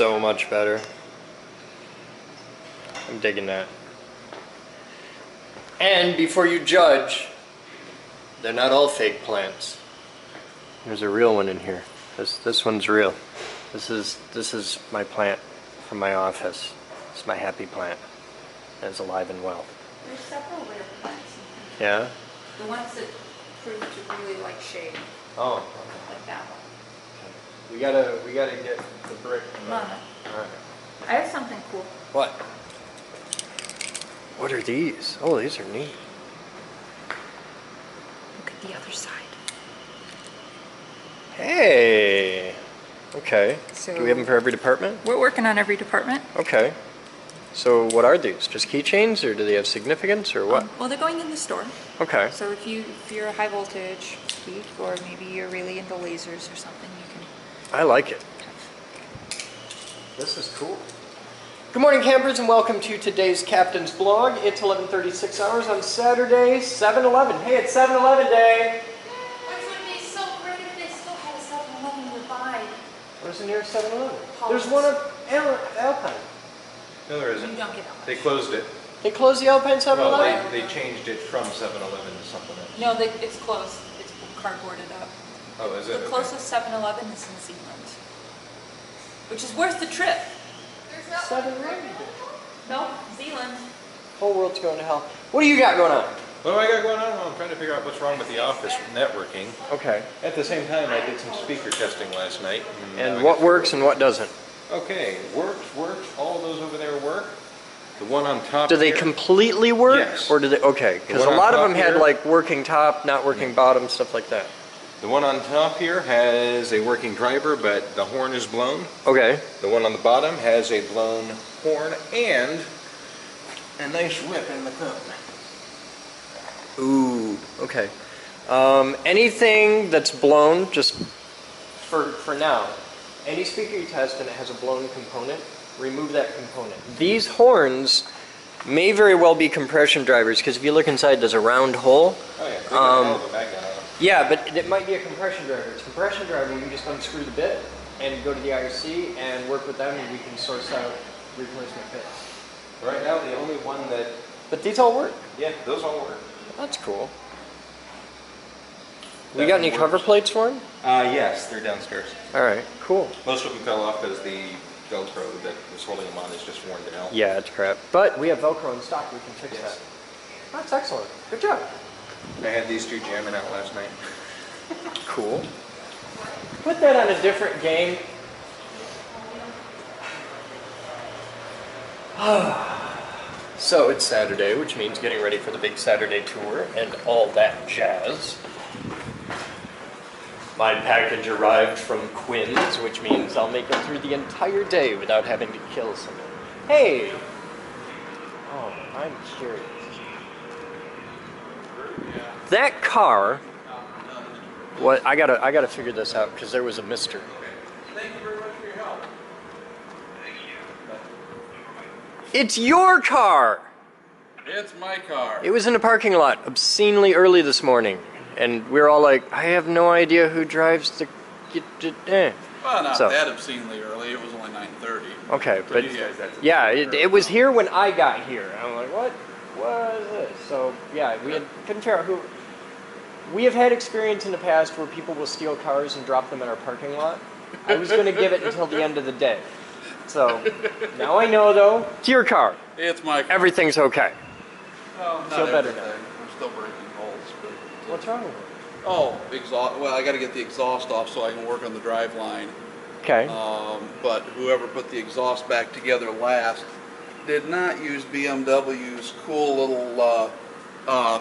so much better. I'm digging that. And before you judge, they're not all fake plants. There's a real one in here. This one's real. This is my plant from my office. It's my happy plant. And it's alive and well. There's several rare plants. Yeah? The ones that prove to really like shade. Oh. Like that one. We gotta get the brick. Come on. Alright. I have something cool. What? What are these? Oh, these are neat. Look at the other side. Hey! Okay. So do we have them for every department? We're working on every department. Okay. So what are these? Just keychains, or do they have significance, or what? Well, they're going in the store. Okay. So if you're a high voltage geek, or maybe you're really into lasers or something, you can. I like it. This is cool. Good morning, campers, and welcome to today's Captain's Blog. It's 11:36 hours on Saturday, 7-Eleven. Hey, it's 7-Eleven day! Which would be so great if they still had a 7-Eleven nearby. Where's the nearest 7-Eleven? There's one at Alpine. No, there isn't. You don't get that. They closed it. They closed the Alpine 7-Eleven? Well, they changed it from 7-Eleven to something else. No, it's closed. It's cardboarded up. Oh, is it? The closest 7-Eleven is in Zealand, which is worth the trip. 7-Eleven. No, Zealand. Whole world's going to hell. What do you got going on? What do I got going on? Well, I'm trying to figure out what's wrong with the office networking. Okay. At the same time, I did some speaker testing last night. And what works and what doesn't? Okay, works. All of those over there work. The one on top. Do they here, completely work? Yes. Or do they? Okay, because a one on lot of top them had here- like working top, not working bottom, stuff like that. The one on top here has a working driver, but the horn is blown. Okay. The one on the bottom has a blown horn and a nice whip in the cone. Ooh. Okay. Anything that's blown, just for now, any speaker you test and it has a blown component, remove that component. These horns may very well be compression drivers, because if you look inside, there's a round hole. Oh yeah, they got a hell of a magnet on them. Yeah, but it might be a compression driver. It's a compression driver, you just unscrew the bit and go to the IRC and work with them, and we can source out replacement bits. Right now, the only one that... But these all work. Yeah, those all work. That's cool. We got any cover plates for them? Yes, they're downstairs. Alright, cool. Most of them fell off because the Velcro that was holding them on is just worn down. Yeah, it's crap. But we have Velcro in stock, we can fix Yes. that. That's excellent. Good job. I had these two jamming out last night. Cool. Put that on a different game. So it's Saturday, which means getting ready for the big Saturday tour and all that jazz. My package arrived from Quinn's, which means I'll make it through the entire day without having to kill someone. Hey! Oh, I'm curious. That car, what I gotta figure this out, because there was a mystery. Thank you very much for your help. It's your car! It's my car. It was in a parking lot obscenely early this morning, and we were all like, I have no idea who drives the... Well, not So. that obscenely early. It was only 9:30. Okay, For but you guys, that's yeah, it was here when I got here. I'm like, what was this? So yeah, couldn't figure out who. We have had experience in the past where people will steal cars and drop them in our parking lot. I was going to give it until the end of the day. So now I know, though, it's your car. It's my car. Everything's okay. Well, not Feel better everything. now. We're still breaking holes. But What's wrong with it? oh, exhaust. Well, I got to get the exhaust off so I can work on the drive line. Okay. But whoever put the exhaust back together last did not use BMW's cool little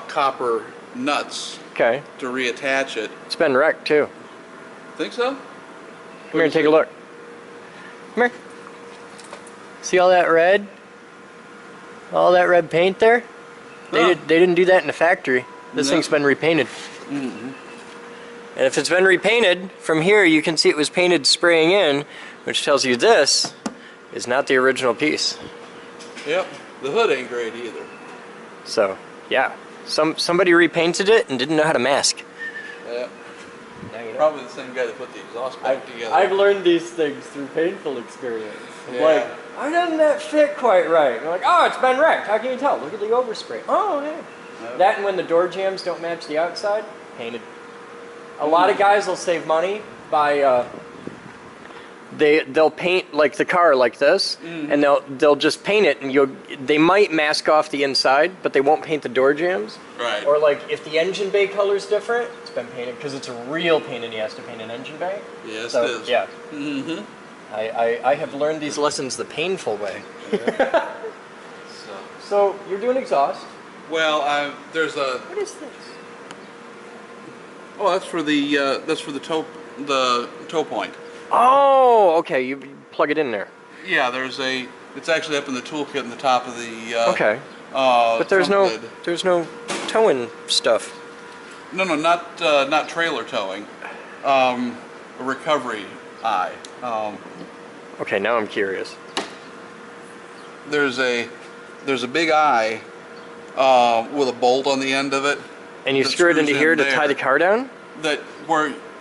copper nuts Okay. to reattach it. It's been wrecked, too. Think so? Come here and take a look. Come here. See all that red? All that red paint there? They didn't do that in the factory. This No. thing's been repainted. Mm-hmm. And if it's been repainted, from here you can see it was painted spraying in, which tells you this is not the original piece. Yep. The hood ain't great either. So, yeah. Somebody repainted it and didn't know how to mask. Yep. Now you know. probably the same guy that put the exhaust back together. I've learned these things through painful experience. Yeah. Like, why doesn't that fit quite right? And you're like, oh, it's been wrecked. How can you tell? Look at the overspray. Oh, yeah. Yep. That and when the door jambs don't match the outside, painted. A lot of guys will save money by they'll paint like the car like this, and they'll just paint it, and they might mask off the inside, but they won't paint the door jambs. Right. Or like if the engine bay color's different, it's been painted because it's a real pain in the ass to paint an engine bay. Yes, So, it is. yeah. Mm-hmm. I have learned these lessons the painful way. So, So you're doing exhaust. well, there's a. What is this? Oh, that's for the toe point. Oh, okay. You plug it in there. Yeah, it's actually up in the toolkit in the top of the. Okay. But there's trunk no lid. towing stuff. No, not trailer towing. A recovery eye. Okay, now I'm curious. There's a big eye with a bolt on the end of it. And you that screw it into screws here in to there. tie the car down?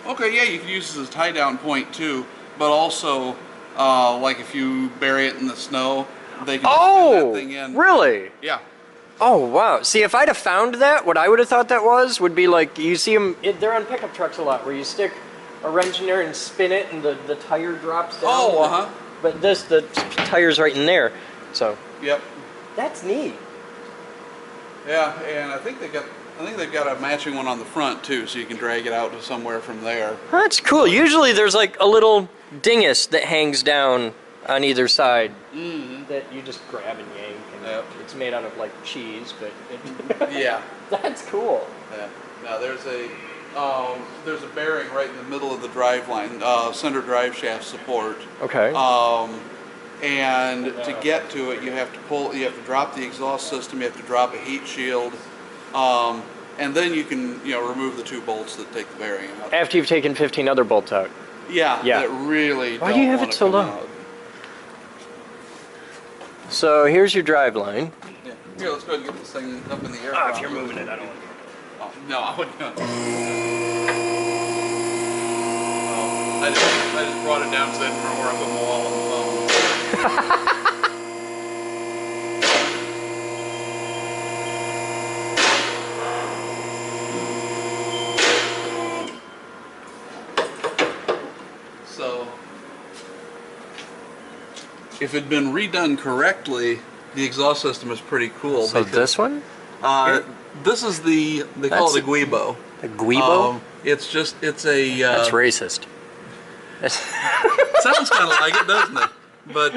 Okay, yeah, you can use this as a tie down point too, but also like if you bury it in the snow, they can spin that thing in. Really? Yeah. Oh, wow. See, if I'd have found that, what I would have thought that would be like, you see them, they're on pickup trucks a lot, where you stick a wrench in there and spin it, and the tire drops down. Oh, uh-huh. But the tire's right in there, so. Yep. That's neat. Yeah, and I think they've got a matching one on the front too, so you can drag it out to somewhere from there. That's cool. Usually there's like a little dingus that hangs down on either side that you just grab and yank. And Yep. it's made out of like cheese, but Yeah. that's cool. Yeah. Now there's a bearing right in the middle of the drive line, center drive shaft support. Okay. And to get to it, you have to drop the exhaust system, you have to drop a heat shield, and then you can, remove the 2 bolts that take the bearing out. After you've taken 15 other bolts out. Yeah. Yeah. That really. Why do you have it so low? So here's your drive line. Yeah. Here, let's go ahead and get this thing up in the air. Oh, if you're moving it, I don't want to. Oh, no, I wouldn't. I just brought it down so that from where I put my wall on the phone. So, if it had been redone correctly, the exhaust system is pretty cool. So because, this one? this is they call it a Guibo. A Guibo? It's a. That's racist. Sounds kind of like it, doesn't it? But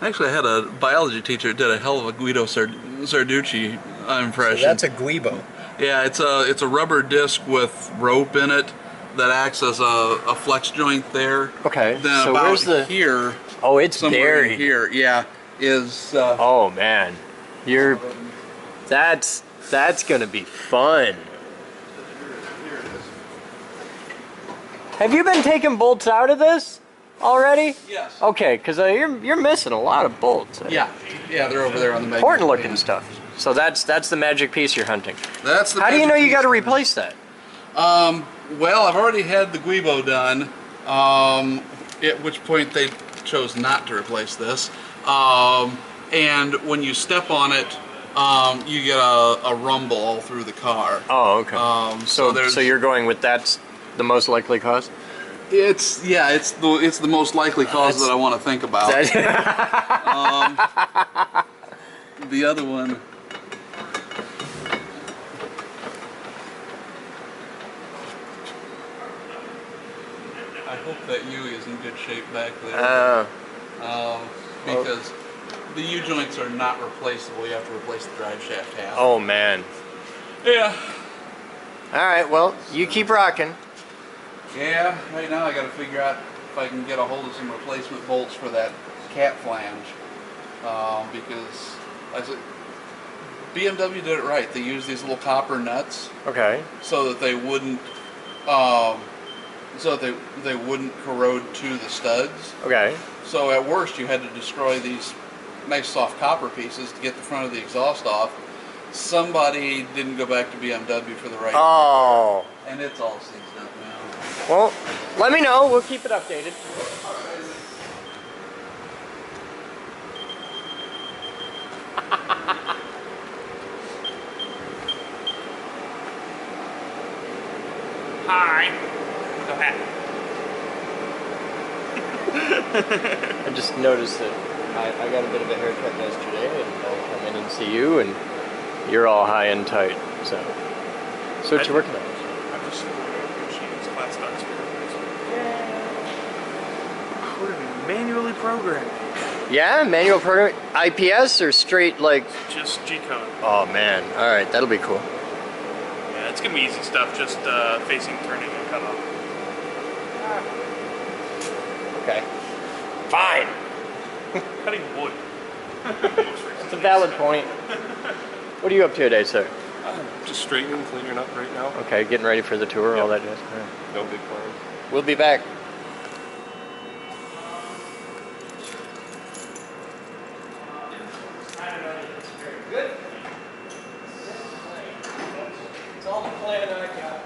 actually, I had a biology teacher that did a hell of a Guido Sarducci impression. a Guibo. Yeah, it's a rubber disc with rope in it that acts as a flex joint there. Okay. Then so about where's the? here, Oh, it's somewhere in buried. here, yeah, is. Oh man, that's gonna be fun. Here it is. Have you been taking bolts out of this already? Yes. Okay, because you're missing a lot of bolts. Yeah, they're over there on the magnet. Important looking stuff. So that's the magic piece you're hunting. That's the. How do you know magic you got to piece. replace that? Well, I've already had the Guibo done, at which point they chose not to replace this. And when you step on it, you get a rumble all through the car. Oh, okay. So you're going with that's the most likely cause? It's the most likely cause that I want to think about. The other one. I hope that U is in good shape back there. Because the U joints are not replaceable. You have to replace the drive shaft half. Oh man. Yeah. All right. Well, you keep rocking. Yeah. Right now I got to figure out if I can get a hold of some replacement bolts for that cat flange. Because BMW did it right. They used these little copper nuts Okay. so that they wouldn't they wouldn't corrode to the studs. Okay. So at worst, you had to destroy these nice soft copper pieces to get the front of the exhaust off. somebody didn't go back to BMW for the right, Oh. and it's all seized up now. Well, let me know. We'll keep it updated. Hi. Go ahead. I just noticed that I got a bit of a haircut yesterday, and I'll come in and see you, and you're all high and tight. So what you working on? I'm just machines, class starts here. We're gonna be manually programming. Yeah, manual program, IPS or straight like. Just G code. Oh man, all right, that'll be cool. Yeah, it's gonna be easy stuff. Just facing, turning, and cut off. Okay. Fine. Cutting wood. That's a valid point. What are you up to today, sir? Just straightening, cleaning up right now. Okay, getting ready for the tour, all that jazz. All right. No big plans. We'll be back. Good. It's all the plan I got.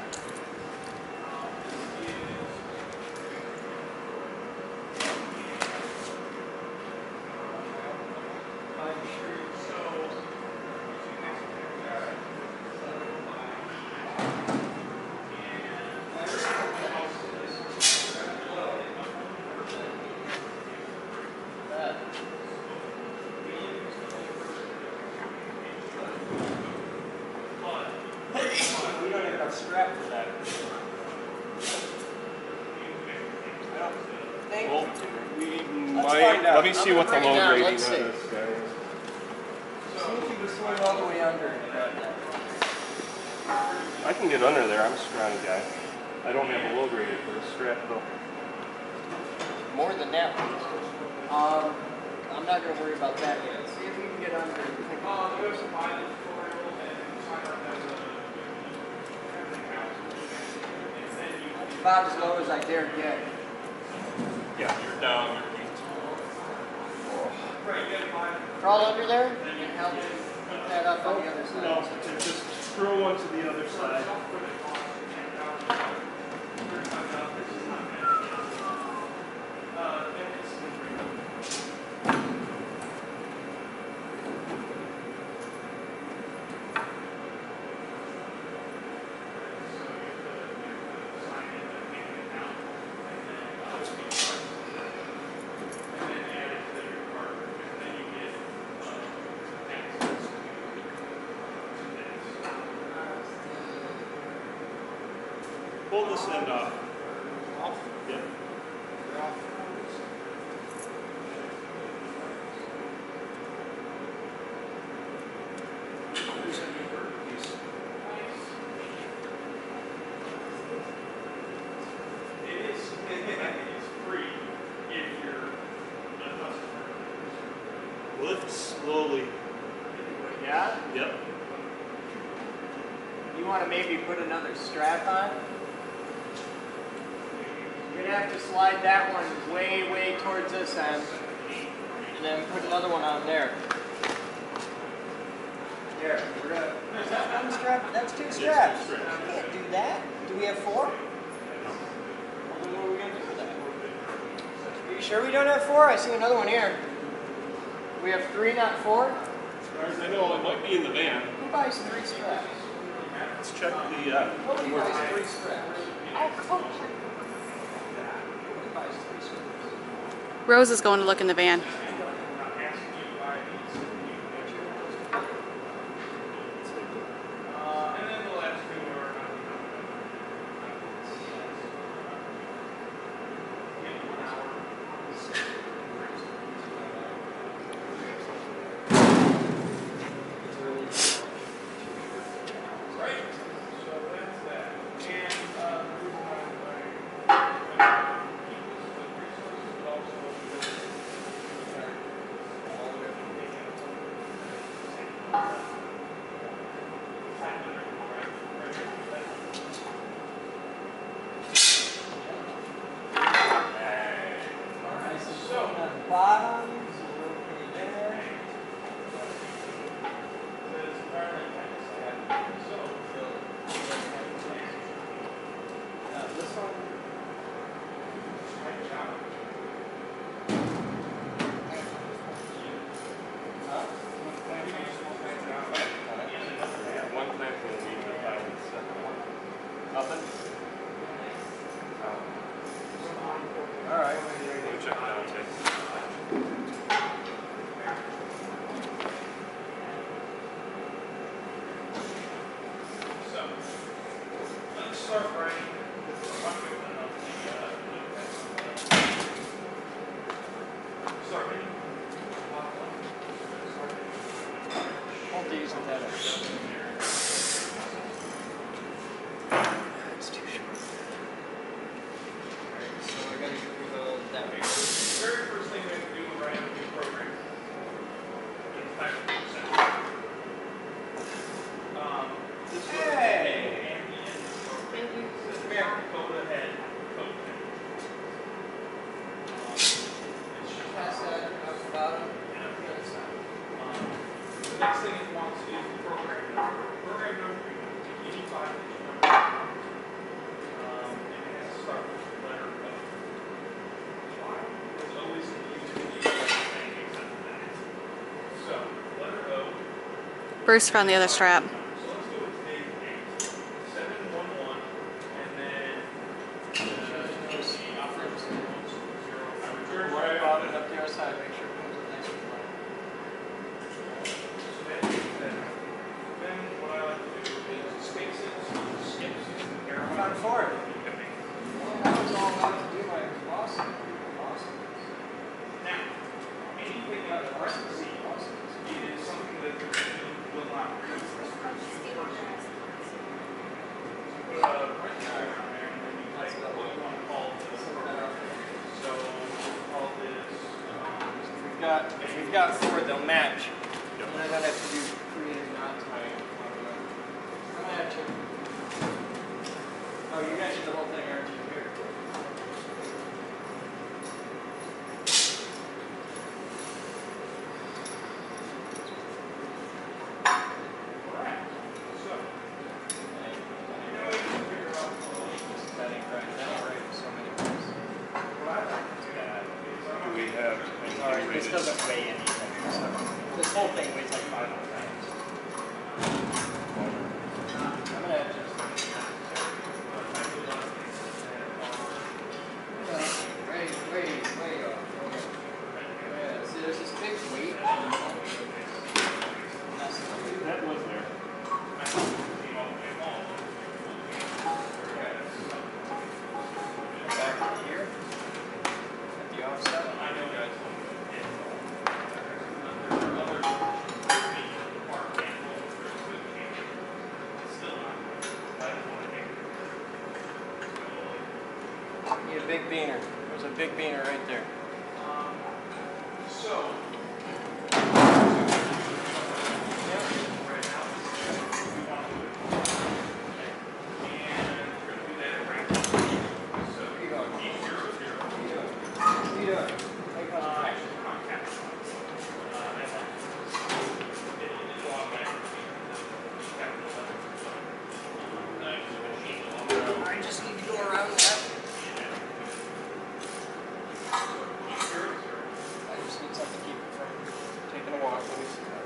We don't have enough scrap for that. I don't think. Well, we Let's might. find out. Let me see I'm what the gonna bring it load down. rating on Let's see. this guy is. See if you can swing all the way under. I can get under there. I'm a scrawny guy. I don't have a load rating for this strap though. More than that, please. I'm not going to worry about that yet. See if you can get under. About as low as I dare get. Yeah, you're down. Crawl under there and help put that up on the other side. No, just throw one to the other side. Pull this end off. Off? Yeah. It's free if you're a customer. Lift slowly. Yeah? Yep. You want to maybe put another strap on? You're going to have to slide that one way, way towards this end. And then put another one on there. There, we're going to... Is that one strap? That's two straps. Two straps. We can't do that. Do we have four? Well, then what are we going to do with that? Are you sure we don't have four? I see another one here. We have three, not four? As far as I know, it might be in the van. Who buys three straps? Let's check the. Nobody buys three straps. Nobody buys three straps. Rose is going to look in the van. next thing it wants is the program number. Program number, any 5-digit number. And it has to start with the letter O. There's always a usually thing except for that. So, letter O. Bruce found the other strap. So let's go with big 8. 711, and then Right about it up the other side, make sure it comes in nice and flat. then what I like to do is space it, skips it, arrow. Run for it. That was all I wanted to do, like, awesome. Awesome. Now, anything in parentheses is something that the machine will not read. Put a parenthesis around there, and then you type what you want to call this. So we'll call this. If we've got 4, they'll match. And then I'd have to do create a knot tie. Come at you. Oh, you mentioned the whole thing, aren't you? Here. Alright. So, you know you can figure out That ain't right. That ain't right so many ways. what I like to do is We have Alright, this doesn't weigh anything. So this whole thing weighs like 500 pounds. I'm gonna have to way off. Yeah, see, there's this big weight. that was there. Back here at the offset. I know guys. Need a big beaner. There's a big beaner right there. So, I just need to go around that. I just need something to keep it from taking a walk. Let me see that.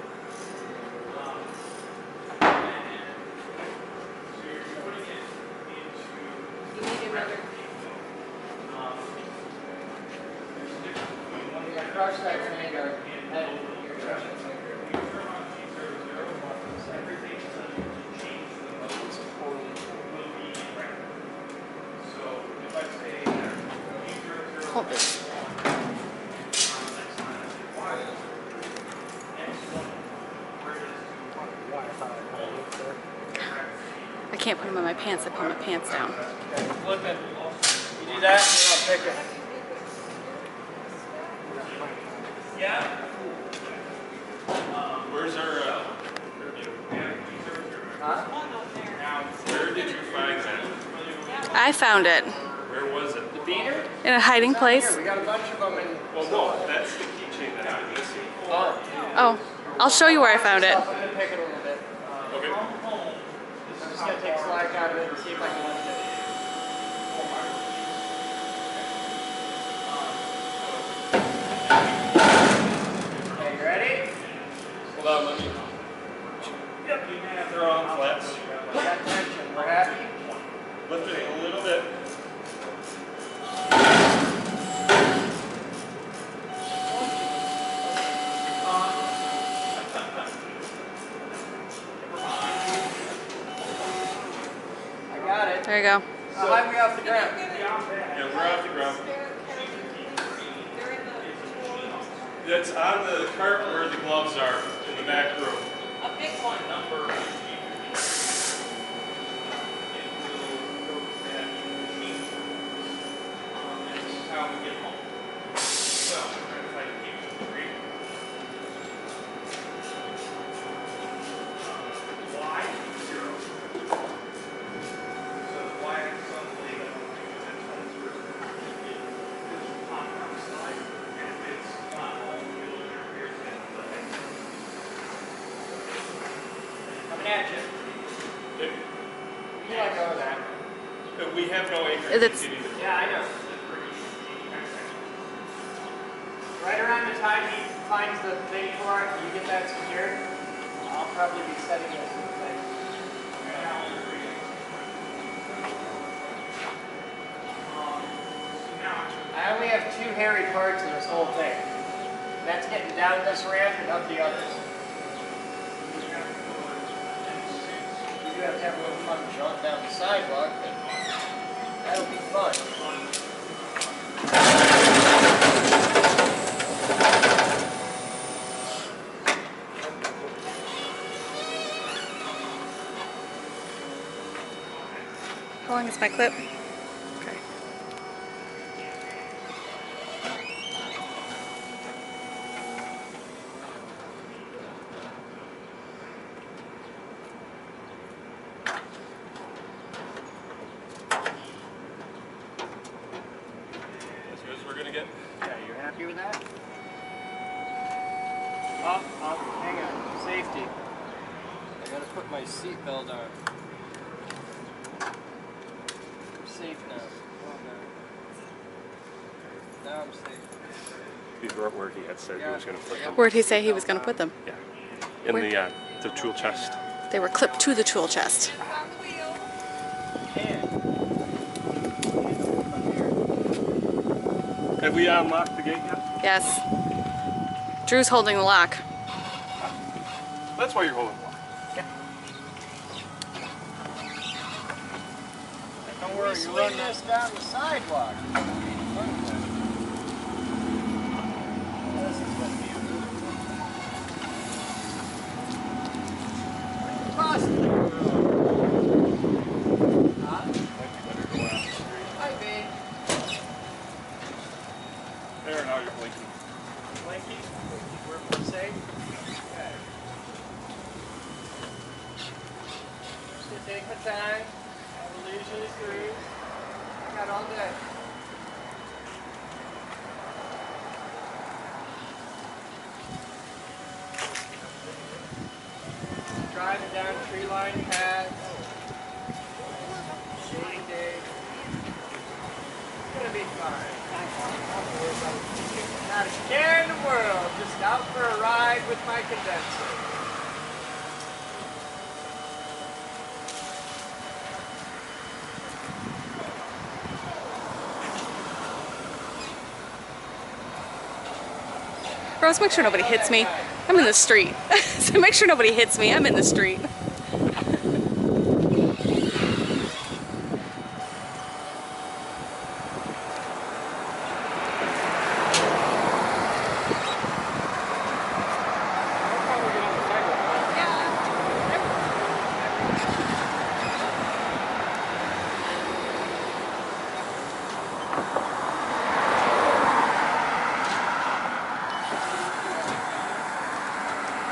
You need another. Crush that thing or head your crush it. Hold this. I can't put them in my pants. I pull my pants down. Okay, flip it. You do that, and I'll pick it. Yeah. Where's our, Huh? Now, where did you find that? I found it Where was it? The beaner? in a hiding Here, place. we got a bunch of them in. Well, no, that's the keychain that I'm missing. Oh. Oh, I'll show you where I found it. I'm gonna pick it a little bit. Okay. I'm just gonna take slack out of it and see if I can lift it. Okay, you ready? Hold on, let me. Yep, they're on flats. We got tension. We're happy? Lift it a little bit. I got it. There you go. How high are we off the ground? Yeah, we're off the ground. That's on the cart where the gloves are in the back room. A big one. number. How we get home. So, I'm going to try to keep it free. Y, 0. So the Y axis on the leg, that transfers to the compound side. And if it's not all, you'll interfere with the X. catch it. You let go of that. We have no acres. That's- Yeah, I know. Right around the time he finds the thing for it, you get that secured, I'll probably be setting this in the thing. I only have 2 hairy parts in this whole thing. That's getting down this ramp and up the others. You do have to have a little fun jaunt down the sidewalk, but that'll be fun. How long is my clip? Okay. As good as we're gonna get. Yeah, you happy with that? Oh, hang on. Safety. I gotta put my seatbelt on. I'm safe now. Oh, no. Now I'm safe. These were where he had said he was gonna put them. Where'd he say he was going to put them? Yeah. In the tool chest. They were clipped to the tool chest. Have we unlocked the gate yet? Yes. Drew's holding the lock. That's why you're holding the lock. Don't worry, you run this down the sidewalk. This is gonna be possibly. Huh? Might be. There, now you're blinking. Blinky, we're safe. Okay. Just gonna take my time. Have a leisurely cruise. I got all day. Driving down tree-lined paths. Shady day. It's gonna be fine. Not a care in the world. Just out for a ride with my condenser. Rose, make sure nobody hits me. I'm in the street. So make sure nobody hits me. I'm in the street.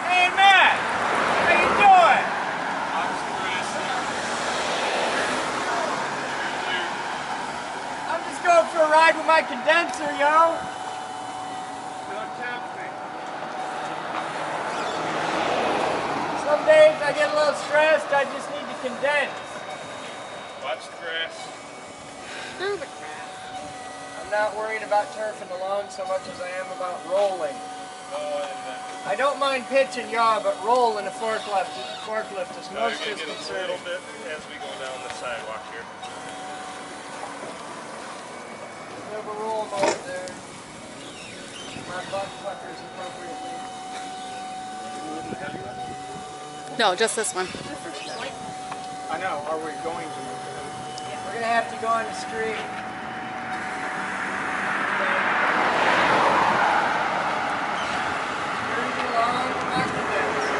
Hey, Matt! How you doing? I'm just going for a ride with my condenser, yo! Don't tempt me. Some days I get a little stressed, I just need to condense. Watch the grass. Screw the crap. I'm not worried about turfing the lawn so much as I am about rolling. I don't mind pitch and yaw, but roll in a forklift is Now most you're gonna get a disconcerting. little bit as we go down the sidewalk here. Never roll mode there. My butt fuckers appropriately. No, just this one. I know, are we going to? We're gonna have to go on the street. Cruising along with my condenser.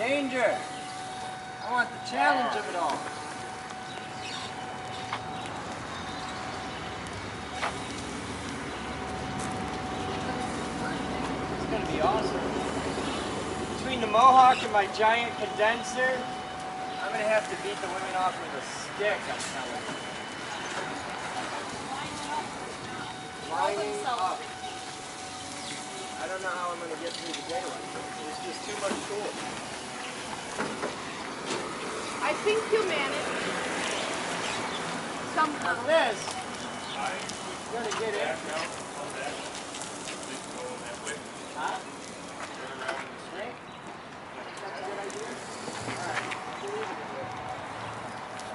Danger! I want the challenge of it all. It's gonna be awesome. Between the Mohawk and my giant condenser, I'm gonna have to beat the women off with a stick, I'm telling you. Lining up. I don't know how I'm gonna get through the day like this. There's just too much school. I think you'll manage. Somehow. This, you're gonna get it. Huh? Right? That's a good idea? Alright,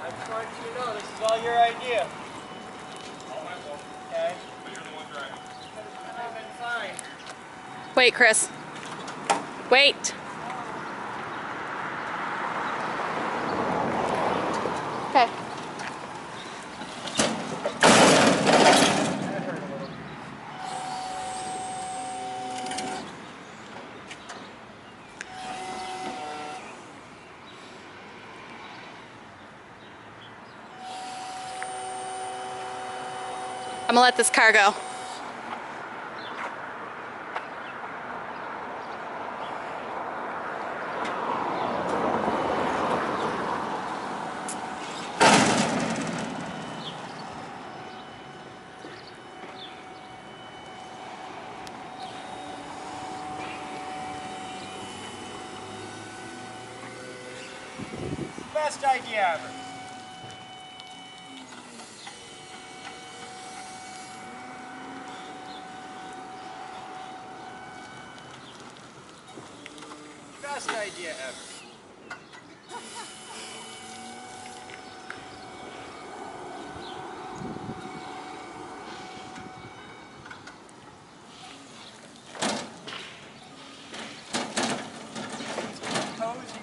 I just want you to know this is all your idea. All my fault. Okay? But you're the one driving. I've been fine. Wait, Chris. Wait. Okay. That hurt a little. I'm gonna let this car go. Best idea ever. Best idea ever. Cozy.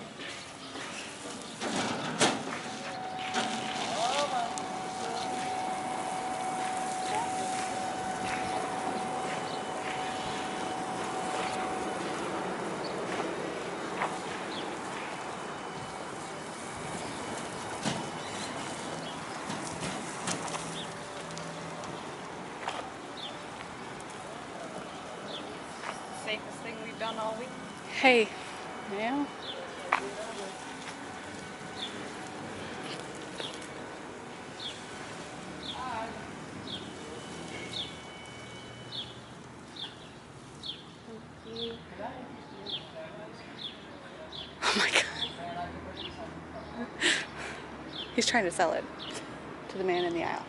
Safest thing we've done all week. Hey. Yeah. Oh my God. He's trying to sell it to the man in the aisle.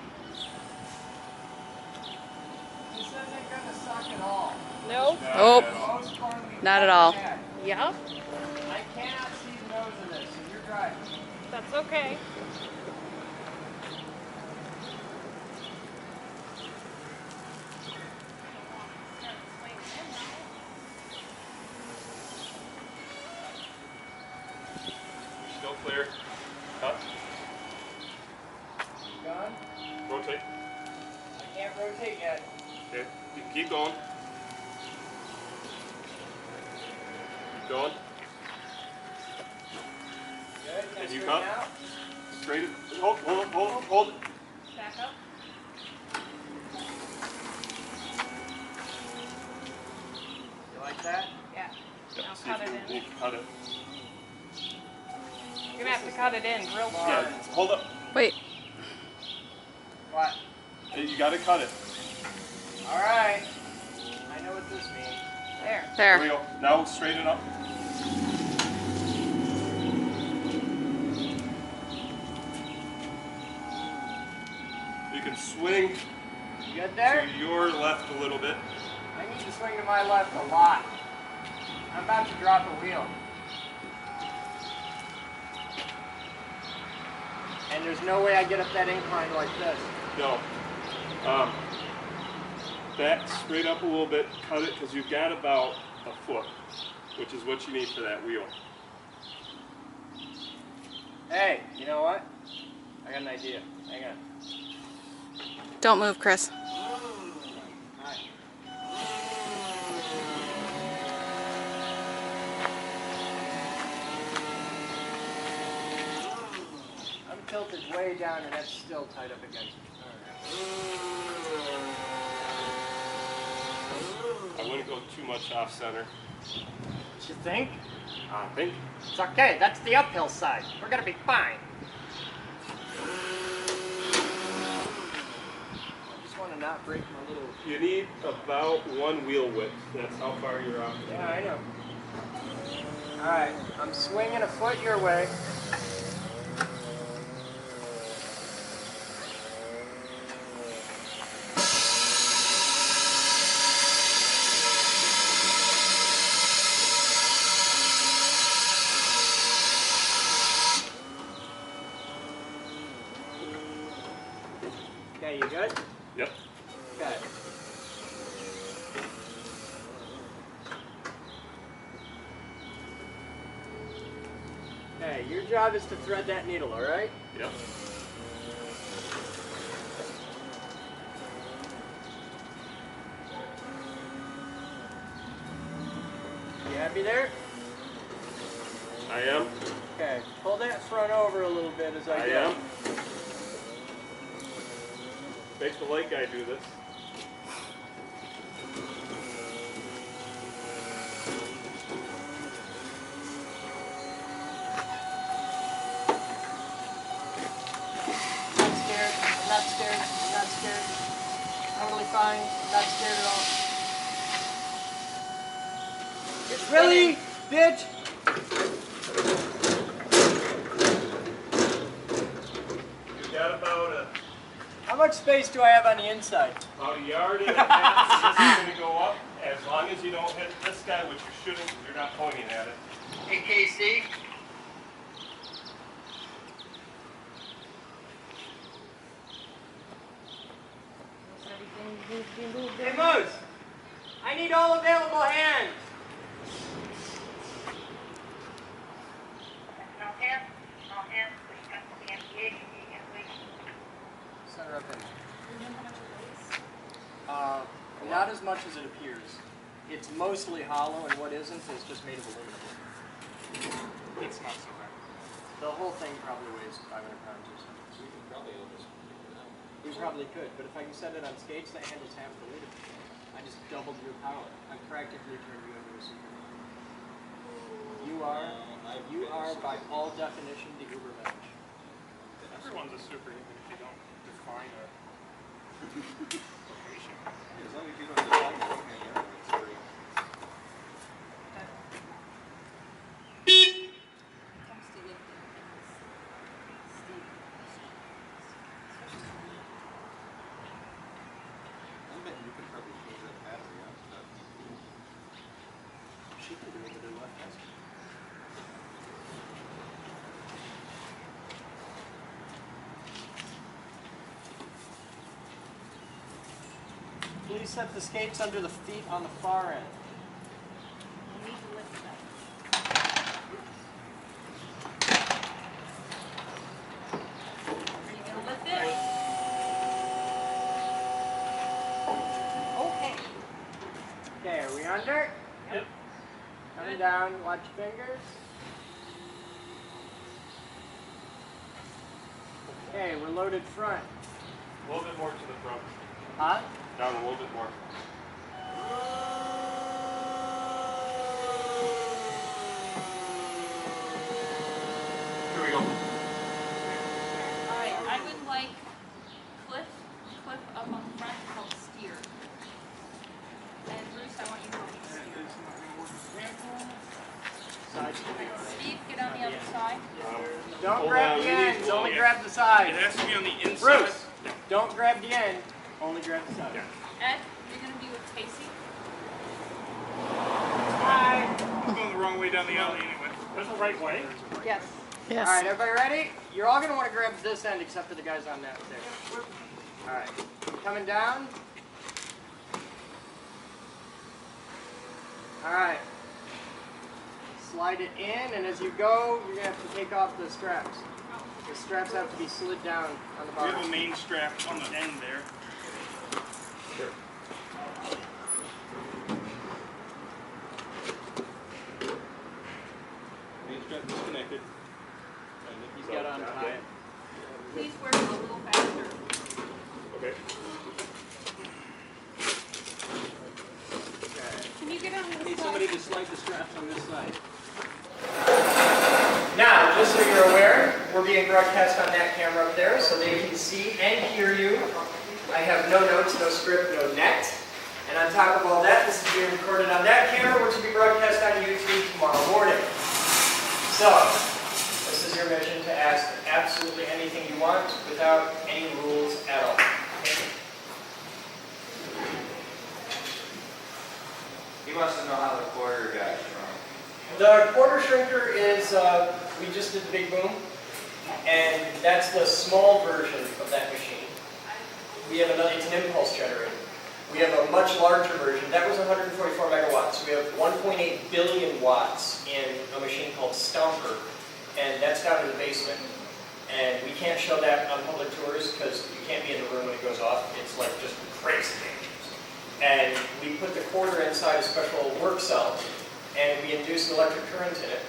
This isn't gonna suck at all. Nope. Most corn we've Not at ever all. had. Yep. I cannot see the nose of this, and you're driving. That's okay. Still clear. Cut. Gone? Rotate. I can't rotate yet. Okay. Keep going. Keep going. Good. Can I Did you straighten cut? out? Straight it. Hold it. Back up. You like that? Yeah. Yep, Now see cut if it you in. can cut it. You're gonna have to cut it in real far. Yeah, hold up. Wait. What? Hey, you gotta cut it. All right. I know what this means. There. There we There. go. Now straighten up. You can swing You good there? to your left a little bit. I need to swing to my left a lot. I'm about to drop a wheel. And there's no way I get up that incline like this. No. Back straight up a little bit. Cut it because you've got about a foot, which is what you need for that wheel. Hey, you know what? I got an idea. Hang on. Don't move, Chris. Alright. tilted way down and that's still tied up against it. I wouldn't go too much off center. You think? I think. It's okay, that's the uphill side. We're gonna be fine. I just want to not break my little... You need about 1 wheel width. That's how far you're off. Yeah, I know. Alright, I'm swinging a foot your way. Okay, you good? Yep. Okay. Okay, your job is to thread that needle, alright? Yep. You happy there? I am. Okay, pull that front over a little bit as I I go. am. Make the light guy do this. Not scared, I'm not scared, I'm not scared. Totally fine, not scared at all. It's really, bitch! You've got about How much space do I have on the inside? a yard and a half. This is going to go up. As long as you don't hit this guy, which you shouldn't, because you're not pointing at it. Hey, KC. Hey, Moose. I need all available hands. Center up in. Not as much as it appears. It's mostly hollow, and what isn't is just made of aluminum. It's not so bad. The whole thing probably weighs 500 pounds or so. So we could probably We probably could, but if I can set it on skates, that handles half the weight of it. I just doubled your power. I practically turned you into a superman. You are by all definition the Ubermensch. Everyone's a super even if you don't define a location. As long as you don't define it, it's free. I bet you could probably change that battery out stuff. She can do it with her left hand. Please set the skates under the feet on the far end. You need to lift them. Are you gonna lift it? Okay. Okay, are we under? Yep. Coming down, watch your fingers. Okay, we're loaded front. A little bit more to the front. Huh? Down a little bit more. Here we go. Alright, I would like Cliff up on the front to help steer. And Bruce, I want you to help me steer. Side should be all right. Steve, get on the other side. Don't Hold grab on, the we need ends, to- only yeah. grab the It side. has to be on the inside. Bruce, don't grab the end, only grab the side. Yeah. Ed, you're gonna be with Casey. Hi. I'm going the wrong way down the alley anyway. There's the right way. Yes. All right, everybody ready? You're all going to want to grab this end except for the guys on that there. All right, coming down. All right. Slide it in, and as you go, you're going to have to take off the straps. The straps have to be slid down on the We have a bottom. main strap on the end there. Sure. Main strap disconnected. He's got to untie it. just slide the straps on this side. Now, just so you're aware, we're being broadcast on that camera up there so they can see and hear you. I have no notes, no script, no net. And on top of all that, this is being recorded on that camera, which will be broadcast on YouTube tomorrow morning. So, this is your mission to ask absolutely anything you want without any rules at all. He wants to know how the quarter got shrunk. The quarter shrinker is, we just did the big boom, and that's the small version of that machine. We have another, it's an impulse generator. We have a much larger version. That was 144 megawatts. We have 1.8 billion watts in a machine called Stomper, and that's down in the basement. And we can't show that on public tours because you can't be in the room when it goes off. It's like just crazy dangerous. And we put the quarter inside a special work cell, and we induce an electric current in it.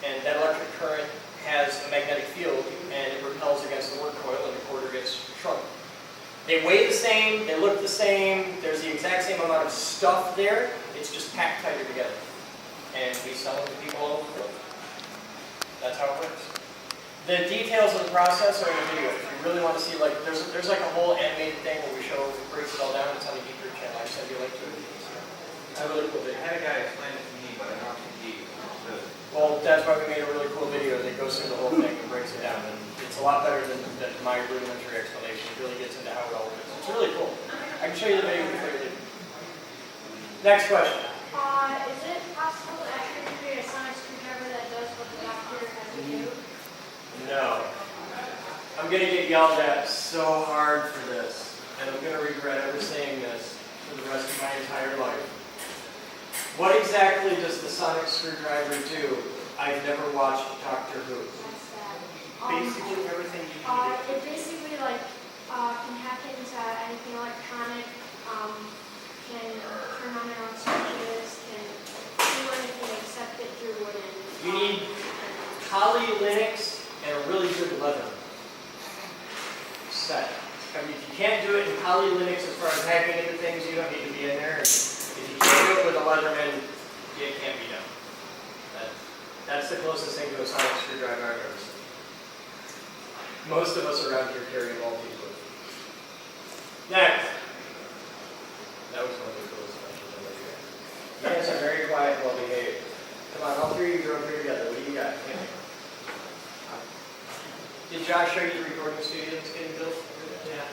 And that electric current has a magnetic field, and it repels against the work coil, and the quarter gets shrunk. They weigh the same, they look the same, there's the exact same amount of stuff there, it's just packed tighter together. And we sell them to people all over the world. That's how it works. The details of the process are in the video. If you really want to see, like, there's like a whole animated thing where we show, breaks it all down, it's on the YouTube channel. I send you a link to it. It's a really cool I video. had a guy explain it to me, but I don't think he understood. Well, that's why we made a really cool video that goes through the whole thing and breaks it down. And it's a lot better than my rudimentary explanation. It really gets into how it all works. It's really cool. I can show you the video before you leave. Next question. Is it possible to actually create a sonic screwdriver that does what the doctor has to do? No. I'm going to get yelled at so hard for this. And I'm going to regret ever saying this for the rest of my entire life. What exactly does the sonic screwdriver do? I've never watched Doctor Who. Basically everything you can do. It basically can hack into anything electronic, can turn on their own switches, can do anything except it through wooden. You need Kali Linux and a really good leather set. I mean, if you can't do it in Kali Linux as far as hacking into things, you don't need to be in there. If you can't do it with a Leatherman, it can't be done. That's the closest thing to a sonic screwdriver I've ever seen. Most of us around here carry a multi-tool. Next. That was one of the coolest questions I've ever had. You guys are very quiet and well behaved. Come on, all three of you are over here together. What do you got? Did Josh show you the recording studio that's getting built? Yeah.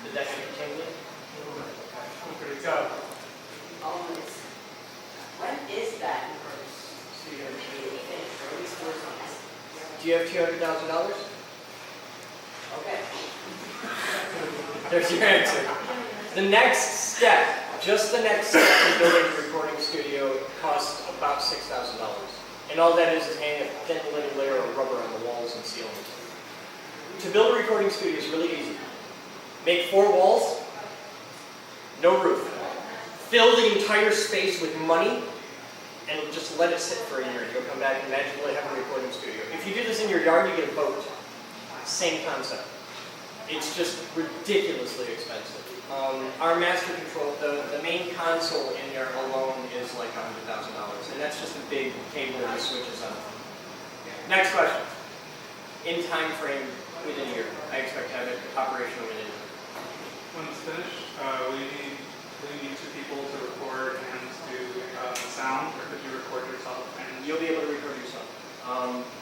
Did that get tingly? Okay. Go. When is that? Do you have $200,000? Okay. There's your answer. The next step, just the next step in building a recording studio costs about $6,000. And all that is hanging a thin little layer of rubber on the walls and ceilings. To build a recording studio is really easy. Make 4 walls, no roof. Fill the entire space with money, and just let it sit for a year. You'll come back and magically have a recording studio. If you do this in your yard, you get a boat. Same concept. It's just ridiculously expensive. Our master control, the main console in there alone is like $100,000, and that's just a big cable with switches on it. Next question. In time frame, within a year. I expect to have it operational within a year. When it's finished, will you need 2 people to record and do sound, or could you record yourself? And You'll be able to record yourself.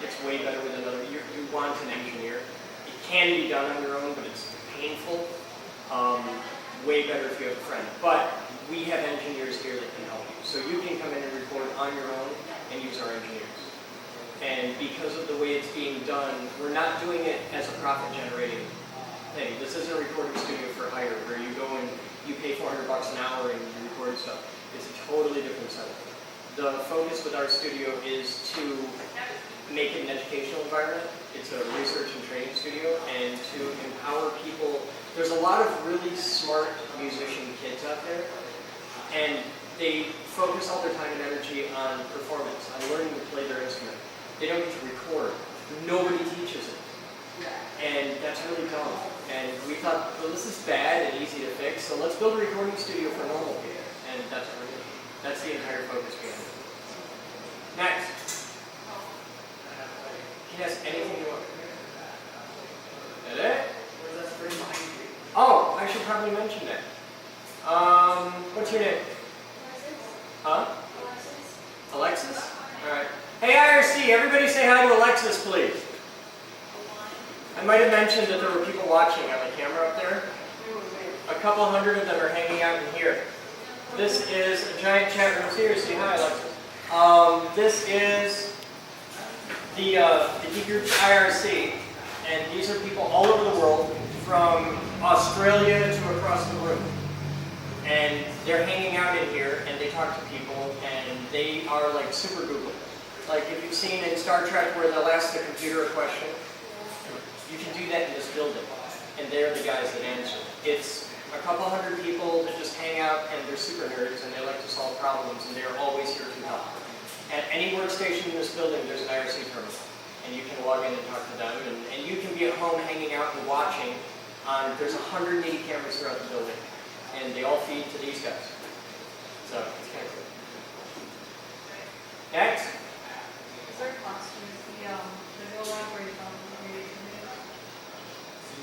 It's way better with another. You want an engineer. It can be done on your own, but it's painful. Way better if you have a friend. But we have engineers here that can help you. So you can come in and record on your own and use our engineers. And because of the way it's being done, we're not doing it as a profit-generating thing. This isn't a recording studio for hire where you go and you pay $400 an hour and you record stuff. It's a totally different setup. The focus with our studio is to make it an educational environment. It's a research and training studio, and to empower people. There's a lot of really smart musician kids out there, and they focus all their time and energy on performance, on learning to play their instrument. They don't get to record. Nobody teaches it. And that's really dumb. And we thought, well, this is bad and easy to fix, so let's build a recording studio for normal people. And that's what we're doing. That's the entire focus behind it. Next. You can ask anything you want. Is that it? Oh, I should probably mention that. What's your name? Huh? Alexis? Alright. Hey IRC, everybody say hi to Alexis, please. I might have mentioned that there were people watching on the camera up there. A couple hundred of them are hanging out in here. This is a giant chat room. Seriously, hi Alexis. This is the group IRC, and these are people all over the world, from Australia to across the room. And they're hanging out in here, and they talk to people, and they are like super Google. Like if you've seen in Star Trek where they'll ask the computer a question, you can do that in this building, and they're the guys that answer. It's a couple hundred people that just hang out, and they're super nerds, and they like to solve problems, and they're always here to help. At any workstation in this building, there's an IRC terminal, and you can log in and talk to them, and you can be at home hanging out and watching. There's 180 cameras throughout the building, and they all feed to these guys. So it's kind of cool. Next. Is there costumes, the real library from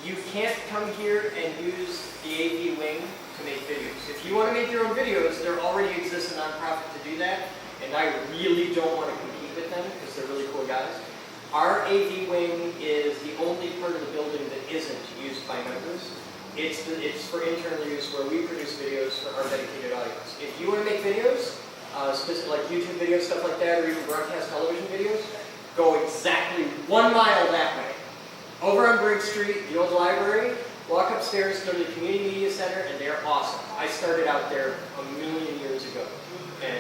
You can't come here and use the AV wing to make videos. If you want to make your own videos, there already exists a nonprofit to do that, and I really don't want to compete with them because they're really cool guys. Our AV wing is the only part of the building that isn't used by members. It's for internal use where we produce videos for our dedicated audience. If you want to make videos, like YouTube videos, stuff like that, or even broadcast television videos, go exactly 1 mile that way. Over on Briggs Street, the old library, walk upstairs, go to the Community Media Center, and they're awesome. I started out there a million years ago. And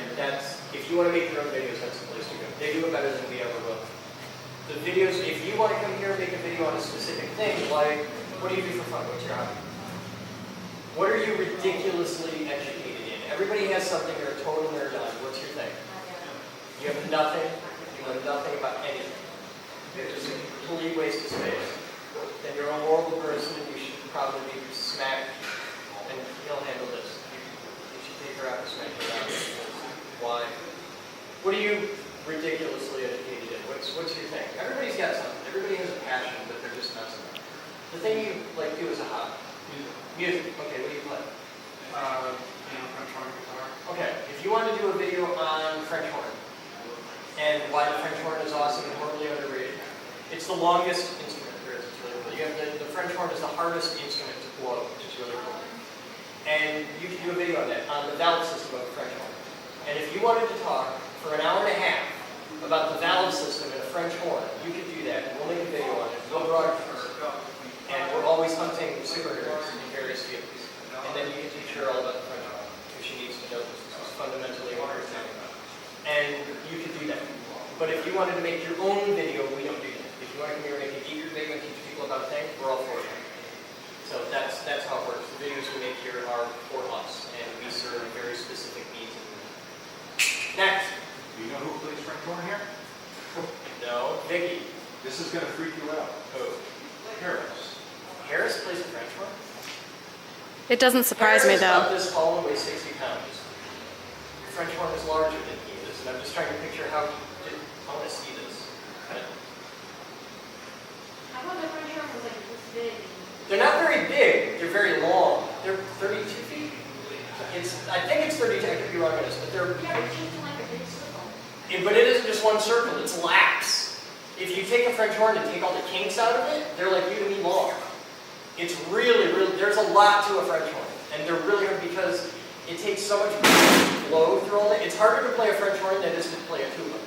if you want to make your own videos, that's the place to go. They do it better than we ever will. The videos, if you want to come here and make a video on a specific thing, like, what do you do for fun? What's your hobby? What are you ridiculously educated in? Everybody has something they're a total nerd on. What's your thing? You have nothing. You know nothing about anything. You're just a complete waste of space. Then you're a horrible person, and you should probably be smacked, and he'll handle this. You should take her out and smack her out. Why? What are you ridiculously educated in? What's your thing? Everybody's got something. Everybody has a passion, but they're just not something. The thing you like do as a hobby. Music. Okay, what do you play? French horn guitar. Okay, if you want to do a video on French horn, and why the French horn is awesome and horribly underrated, it's the longest instrument there is. It's really cool. You have the French horn is the hardest instrument to blow, which is really cool. And you can do a video on that, on the valve system of a French horn. And if you wanted to talk for an hour and a half about the valve system in a French horn, you could do that. And we'll make a video on it. We'll broadcast. And we're always hunting super nerds in various fields. And then you can teach her all about the French horn, if she needs to know this. This is fundamentally a hard thing. And you could do that. But if you wanted to make your own video, we don't do that. If you want to come here and make an eager video and teach people about things, we're all for it. So that's how it works. The videos we make here are for us, and we serve very specific needs. Next. Do you know who plays French horn here? No. Vicky. This is going to freak you out. Who? Harris. Harris plays the French horn? It doesn't surprise me Harris is about though. this tall and weighs 60 pounds. The French horn is larger than he is, and I'm just trying to picture how I want to see this. I thought the French horn was like this big. They're not very big, they're very long. They're 32 feet. I think it's 32, I could be wrong on this, but they're... Yeah, it's just like a big circle. But it isn't just one circle, it's laps. If you take a French horn and take all the kinks out of it, they're like you to me long. It's really, there's a lot to a French horn. And they're really hard because it takes so much flow through all that. It's harder to play a French horn than it is to play a tuba.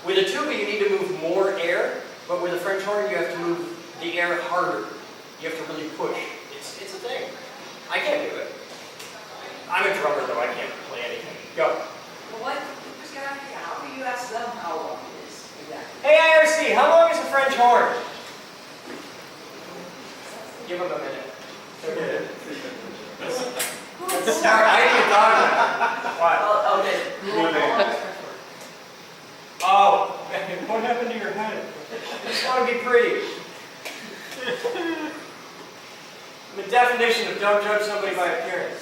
With a tuba, you need to move more air, but with a French horn, you have to move the air harder. You have to really push. It's a thing. I can't do it. I'm a drummer, though. I can't play anything. Go. Well, how do you ask them how long it is? Exactly. Hey, IRC, how long is a French horn? Give them a minute. Okay. Sorry, I didn't even thought of that. What? Oh, okay. Oh, what happened to your head? I just want to be pretty. The definition of don't judge somebody by appearance.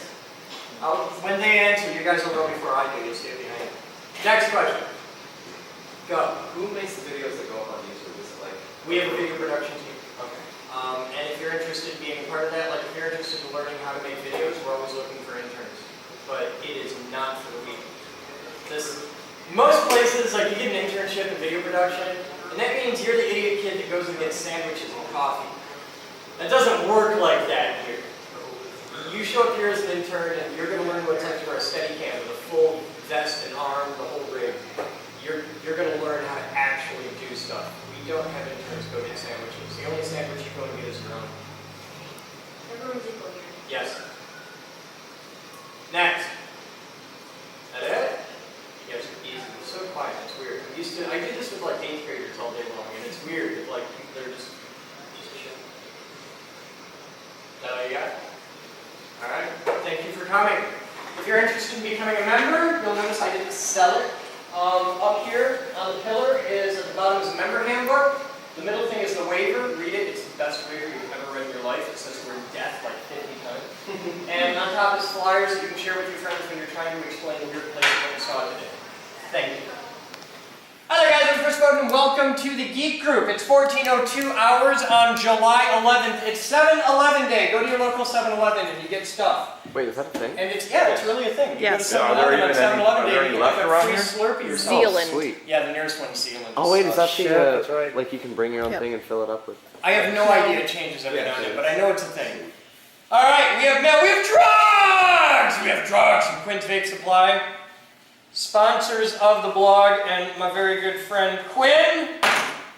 When they answer, you guys will know before I do. You'll see it behind. Next question. Go. Who makes the videos that go up on YouTube? Is it like We have a video production team. okay? And if you're interested in being a part of that, like if you're interested in learning how to make videos, we're always looking for interns. But it is not for the weak. Most places, like you get an internship in video production, and that means you're the idiot kid that goes and gets sandwiches and coffee. That doesn't work like that here. You show up here as an intern, and you're going to learn what it's like to wear a Steadicam with a full vest and arm, the whole rig. You're going to learn how to actually do stuff. We don't have interns go get sandwiches. The only sandwich you go and get is your own. Everyone's equal here. Yes. Next. That it? You guys are easy. It's so quiet. It's weird. I do this with like 8th graders all day long, and it's weird that like they're just chill. Is that all you got? All right. Thank you for coming. If you're interested in becoming a member, you'll notice I didn't sell it. Up here on the pillar is at the bottom is a member handbook. The middle thing is the waiver. Read it. It's the best waiver you've ever read in your life. It says the word death like 50 times. And on top is flyers that you can share with your friends when you're trying to explain your place what you saw today. Thank you. Hi there guys, I'm Chris Boden and welcome to the Geek Group. It's 14:02 hours on July 11th. It's 7-Eleven day. Go to your local 7-Eleven and you get stuff. Wait, is that a thing? And it's really a thing. Yes. You go to 7-Eleven on 7-Eleven day, you get like a free here? Slurpee or something. Zealand. Sweet. Yeah, the nearest one is Zealand. Oh wait, is that Shit, the that's right. like you can bring your own Yep. thing and fill it up with? I have no idea. It changes every now and then, but I know it's a thing. All right, we have drugs. We have drugs from Quinn's Vape Supply, sponsors of the blog, and my very good friend Quinn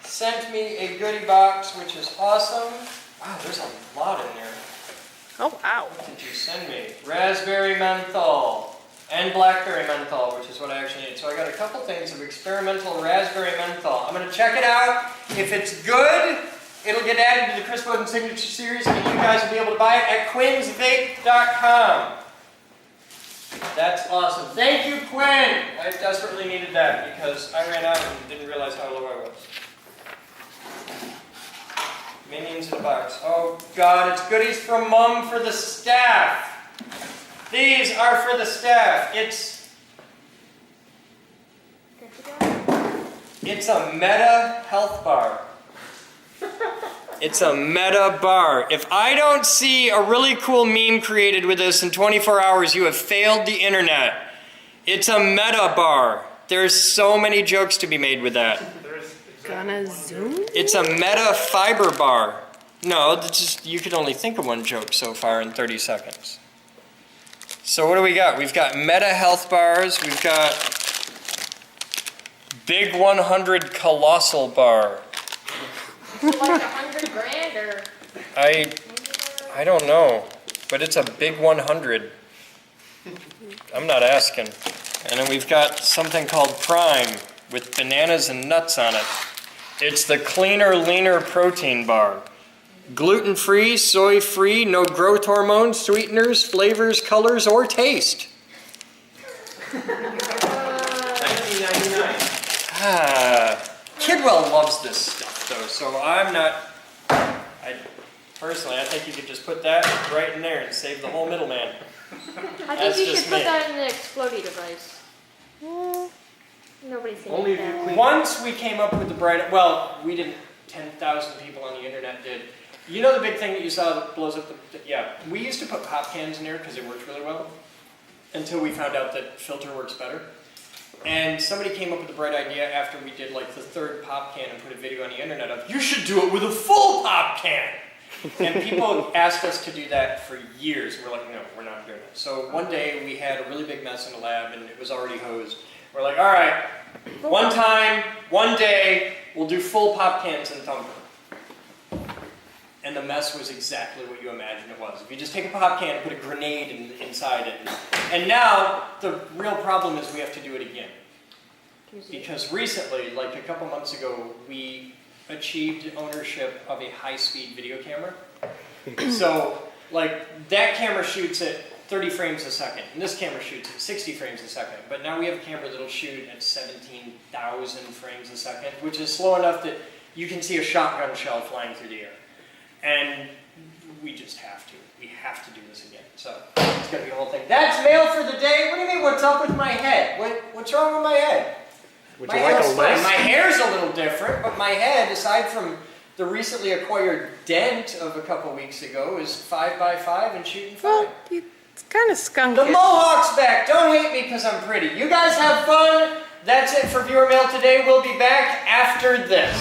sent me a goodie box, which is awesome. Wow, there's a lot in there. Oh, wow. What did you send me? Raspberry menthol and blackberry menthol, which is what I actually need. So I got a couple things of experimental raspberry menthol. I'm going to check it out. If it's good, it'll get added to the Chris Boden Signature Series, and you guys will be able to buy it at quinsvape.com. That's awesome. Thank you, Quinn. I desperately needed that because I ran out and didn't realize how low I was. Minions in a box. Oh God, it's goodies from Mom for the staff. These are for the staff. It's a Meta health bar. It's a Meta bar. If I don't see a really cool meme created with this in 24 hours, you have failed the internet. It's a Meta bar. There's so many jokes to be made with that. Gonna zoom? It's a Meta fiber bar. No, you could only think of one joke so far in 30 seconds. So what do we got? We've got Meta health bars. We've got Big 100 Colossal bar. Like 100 grand or? I don't know, but it's a big 100. I'm not asking. And then we've got something called Prime with bananas and nuts on it. It's the Cleaner, Leaner Protein Bar. Gluten-free, soy-free, no growth hormones, sweeteners, flavors, colors, or taste. Kidwell loves this stuff, though, so I'm not... Personally, I think you could just put that right in there and save the whole middleman. I That's think you just should put me. that in the explodey device. Nobody's thinking Only if you that. clean. Once we came up with the bright... Well, we didn't. 10,000 people on the internet did. You know the big thing that you saw that blows up the... Yeah. We used to put pop cans in there because it worked really well. Until we found out that filter works better. And somebody came up with the bright idea after we did like the third pop can and put a video on the internet of, you should do it with a full pop can! And people asked us to do that for years. We're like, no, we're not doing it. So one day we had a really big mess in the lab and it was already hosed. We're like, all right, one time, one day, we'll do full pop cans and thumper. And the mess was exactly what you imagined it was. If you just take a pop can and put a grenade inside it. And now, the real problem is we have to do it again. Because recently, like a couple months ago, we achieved ownership of a high-speed video camera. So, like, that camera shoots at 30 frames a second, and this camera shoots at 60 frames a second. But now we have a camera that'll shoot at 17,000 frames a second, which is slow enough that you can see a shotgun shell flying through the air. And we just have to. We have to do this again. So it's gonna be a whole thing. That's mail for the day. What do you mean? What's up with my head? What's wrong with my head? Would My you like hair's a fine. list? My hair's a little different, but my head, aside from the recently acquired dent of a couple weeks ago, is 5x5 and shooting fine. Well, it's kind of skunky. The mohawk's back. Don't hate me because I'm pretty. You guys have fun. That's it for viewer mail today. We'll be back after this.